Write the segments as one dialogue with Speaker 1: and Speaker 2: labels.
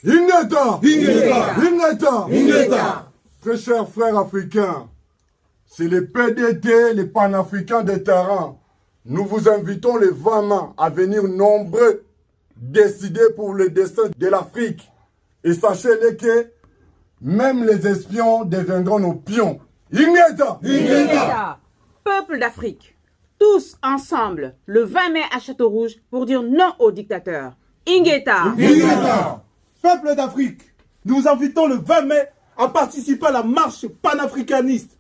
Speaker 1: Ingeta!
Speaker 2: Ingeta!
Speaker 1: Ingeta!
Speaker 2: Ingeta!
Speaker 1: Très chers frères africains, c'est les PDT, les panafricains des terrains. Nous vous invitons les 20 mains à venir nombreux décider pour le destin de l'Afrique. Et sachez-le que même les espions deviendront nos pions. Ingeta!
Speaker 3: Ingeta! Peuple d'Afrique, tous ensemble, le 20 mai à Château-Rouge pour dire non aux dictateurs. Ingeta!
Speaker 2: Ingeta!
Speaker 4: Peuple d'Afrique, nous vous invitons le 20 mai à participer à la marche panafricaniste.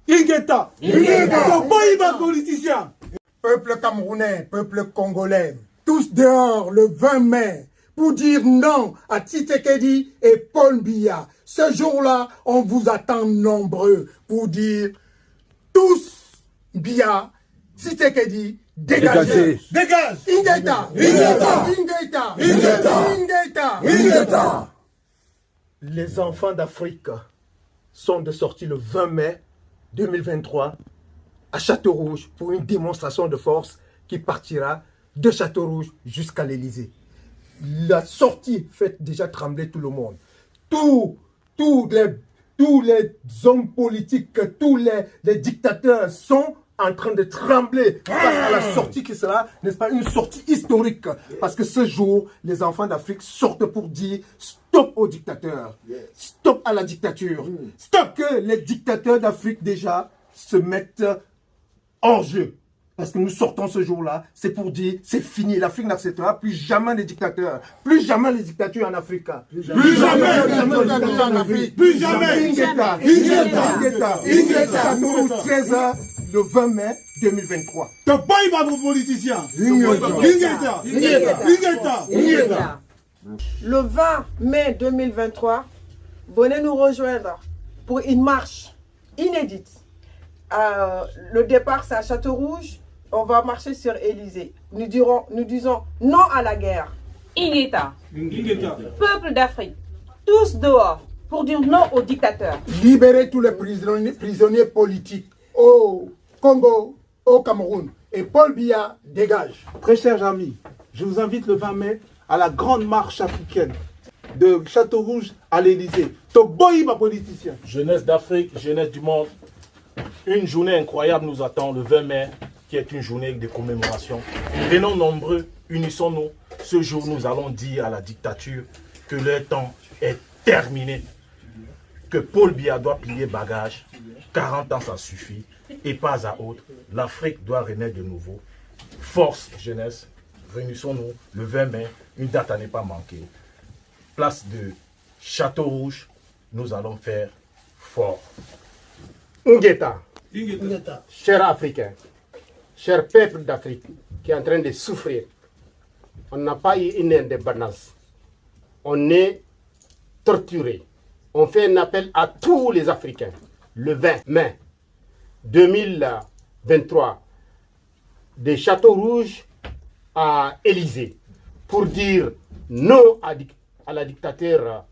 Speaker 4: Ingeta!
Speaker 2: Ingeta!
Speaker 4: Boïba politicien!
Speaker 5: Peuple camerounais, peuple congolais, tous dehors le 20 mai pour dire non à Tshisekedi et Paul Biya. Ce jour-là, on vous attend nombreux pour dire tous Biya, Tshisekedi, dégagez.
Speaker 4: Dégage!
Speaker 5: Ingeta!
Speaker 2: Ingeta!
Speaker 5: Ingeta!
Speaker 2: Ingeta!
Speaker 5: Ingeta!
Speaker 2: Ingeta!
Speaker 6: Les enfants d'Afrique sont de sortie le 20 mai 2023 à Château-Rouge pour une démonstration de force qui partira de Château-Rouge jusqu'à l'Élysée. La sortie fait déjà trembler tout le monde. Tous les hommes politiques, tous les dictateurs sont en train de trembler face à la sortie qui sera, n'est-ce pas, une sortie historique. Parce que ce jour, les enfants d'Afrique sortent pour dire stop aux dictateurs, stop à la dictature, stop que les dictateurs d'Afrique déjà se mettent hors jeu. Parce que nous sortons ce jour-là, c'est pour dire, c'est fini. L'Afrique n'acceptera plus jamais les dictateurs. Plus jamais les dictatures en Afrique.
Speaker 4: Plus jamais!
Speaker 5: en Afrique.
Speaker 4: Plus jamais!
Speaker 6: Ingeta!
Speaker 2: Ingeta!
Speaker 6: Ingeta!
Speaker 4: Ingeta!
Speaker 6: Château-Rouge, 13h, le 20 mai 2023.
Speaker 4: Boïba politicien!
Speaker 2: Ingeta!
Speaker 4: Ingeta!
Speaker 3: Ingeta!
Speaker 4: Ingeta!
Speaker 7: Le 20 mai 2023, venez nous rejoindre pour une marche inédite. Le départ, c'est à Château-Rouge. On va marcher sur Élysée. Nous disons non à la guerre.
Speaker 3: Ingeta! Peuple d'Afrique, tous dehors pour dire non aux dictateurs.
Speaker 5: Libérez tous les prisonniers politiques au Congo, au Cameroun. Et Paul Biya dégage.
Speaker 4: Très chers amis, je vous invite le 20 mai à la grande marche africaine de Château-Rouge à l'Élysée. Boïba politicien!
Speaker 8: Jeunesse d'Afrique, jeunesse du monde, une journée incroyable nous attend le 20 mai, qui est une journée de commémoration. Venons nombreux, unissons-nous. Ce jour, nous allons dire à la dictature que leur temps est terminé. Que Paul Biya doit plier bagage. 40 ans, ça suffit. Et pas à autre. L'Afrique doit renaître de nouveau. Force, jeunesse, réunissons-nous le 20 mai, une date à ne pas manquer. Place de Château-Rouge, nous allons faire fort.
Speaker 6: Ingeta! Chers Africains, chers peuples d'Afrique qui est en train de souffrir, on n'a pas eu une indépendance. On est torturé. On fait un appel à tous les Africains le 20 mai 2023 de Château-Rouge à Élysée pour dire non à la dictature,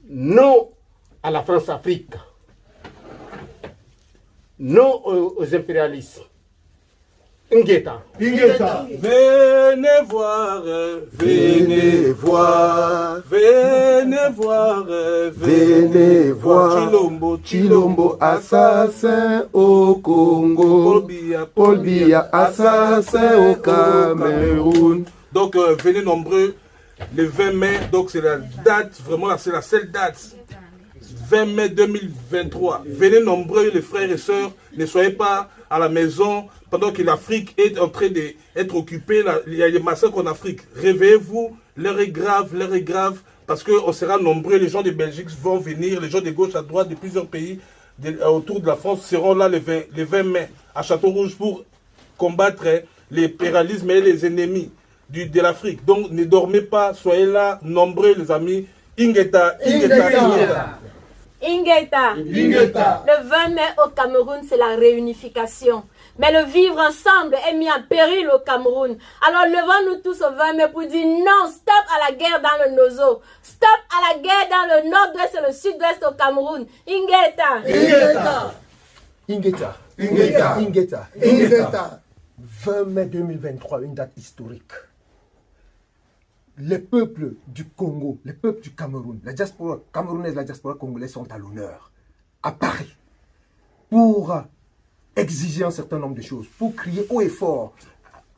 Speaker 6: non à la France-Afrique, non aux impérialistes. Ingeta!
Speaker 2: Ingeta!
Speaker 4: Venez voir,
Speaker 2: Venez voir,
Speaker 4: venez voir,
Speaker 2: venez voir. Chilombo assassin au Congo, Paul Biya assassin au Cameroun.
Speaker 4: Donc venez nombreux le 20 mai, donc c'est la date, vraiment c'est la seule date. 20 mai 2023. Venez nombreux les frères et sœurs, ne soyez pas à la maison pendant que l'Afrique est en train d'être occupée. Il y a des massacres en Afrique. Réveillez-vous, l'heure est grave, parce qu'on sera nombreux. Les gens de Belgique vont venir, les gens de gauche à droite de plusieurs pays autour de la France seront là le 20 mai à Château-Rouge pour combattre l'impérialisme et les ennemis de l'Afrique. Donc ne dormez pas, soyez là, nombreux les amis. Ingeta, Ingeta, Ingeta.
Speaker 9: Ingeta.
Speaker 2: Ingeta.
Speaker 9: Le 20 mai au Cameroun, c'est la réunification. Mais le vivre ensemble est mis en péril au Cameroun. Alors levons-nous tous au 20 mai pour dire non, stop à la guerre dans le Nozo. Stop à la guerre dans le nord-ouest et le sud-ouest au Cameroun. Ingeta.
Speaker 2: Ingeta.
Speaker 6: Ingeta.
Speaker 2: Ingeta.
Speaker 6: Ingeta.
Speaker 2: Ingeta.
Speaker 6: 20 mai 2023, une date historique. les peuples du Congo, les peuples du Cameroun, la diaspora camerounaise, la diaspora congolaise sont à l'honneur, à Paris, pour exiger un certain nombre de choses, pour crier haut et fort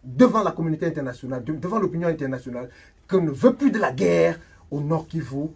Speaker 6: devant la communauté internationale, devant l'opinion internationale, qu'on ne veut plus de la guerre au Nord Kivu,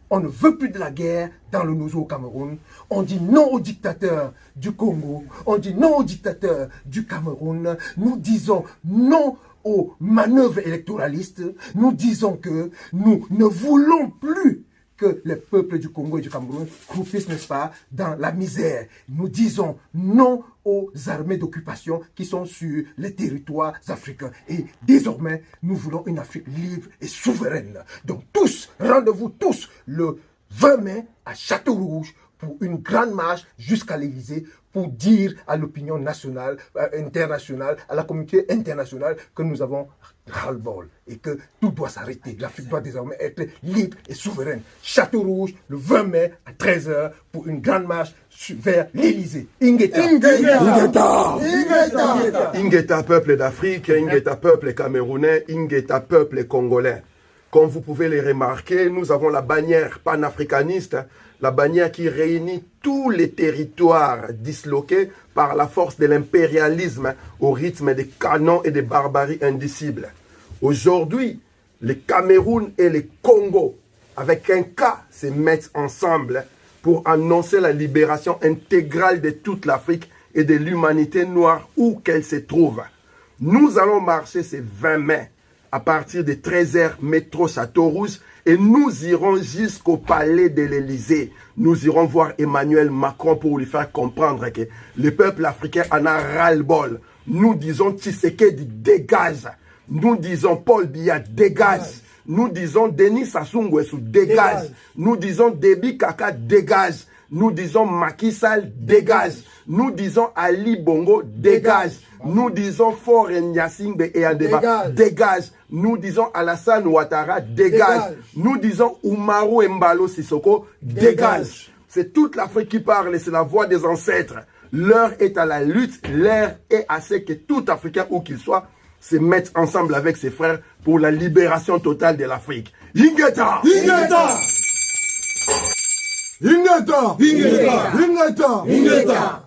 Speaker 6: on ne veut plus de la guerre dans le Nozo au Cameroun, on dit non aux dictateurs du Congo, on dit non aux dictateurs du Cameroun, nous disons non aux manœuvres électoralistes, nous disons que nous ne voulons plus que les peuples du Congo et du Cameroun croupissent, n'est-ce pas, dans la misère. Nous disons non aux armées d'occupation qui sont sur les territoires africains. Et désormais, nous voulons une Afrique libre et souveraine. Donc tous, rendez-vous tous le 20 mai à Château-Rouge pour une grande marche jusqu'à l'Élysée pour dire à l'opinion nationale, internationale, à la communauté internationale que nous avons ras-le-bol et que tout doit s'arrêter. L'Afrique doit désormais être libre et souveraine. Château-Rouge, le 20 mai à 13h pour une grande marche vers l'Élysée. Ingeta.
Speaker 2: Ingeta. Ingeta. Ingeta, peuple d'Afrique, Ingeta, peuple camerounais, Ingeta, peuple congolais. Comme vous pouvez le remarquer, nous avons la bannière panafricaniste, la bannière qui réunit tous les territoires disloqués par la force de l'impérialisme au rythme des canons et des barbaries indicibles. Aujourd'hui, le Cameroun et le Congo, avec un cas, se mettent ensemble pour annoncer la libération intégrale de toute l'Afrique et de l'humanité noire où qu'elle se trouve. Nous allons marcher ce 20 mai à partir de 13h métro Château-Rouge et nous irons jusqu'au palais de l'Élysée. Nous irons voir Emmanuel Macron pour lui faire comprendre que le peuple africain en a ras-le-bol. Nous disons Tshisekedi dégage. Nous disons Paul Biya dégage. Nous disons Denis Sassou Nguesso dégage. Nous disons Déby Kaka dégage. Nous disons Macky Sall dégage. Nous disons Ali Bongo dégage. Nous disons Faure Gnassingbé et Adeba dégage. Nous disons Alassane Ouattara dégage. Nous disons Oumarou Mbalo Sissoko dégage. C'est toute l'Afrique qui parle et c'est la voix des ancêtres. L'heure est à la lutte, l'heure est à ce que tout Africain, où qu'il soit, se mette ensemble avec ses frères pour la libération totale de l'Afrique. Ingeta!
Speaker 1: Ingeta! Ingeta! Ingeta! Ingeta! Ingeta!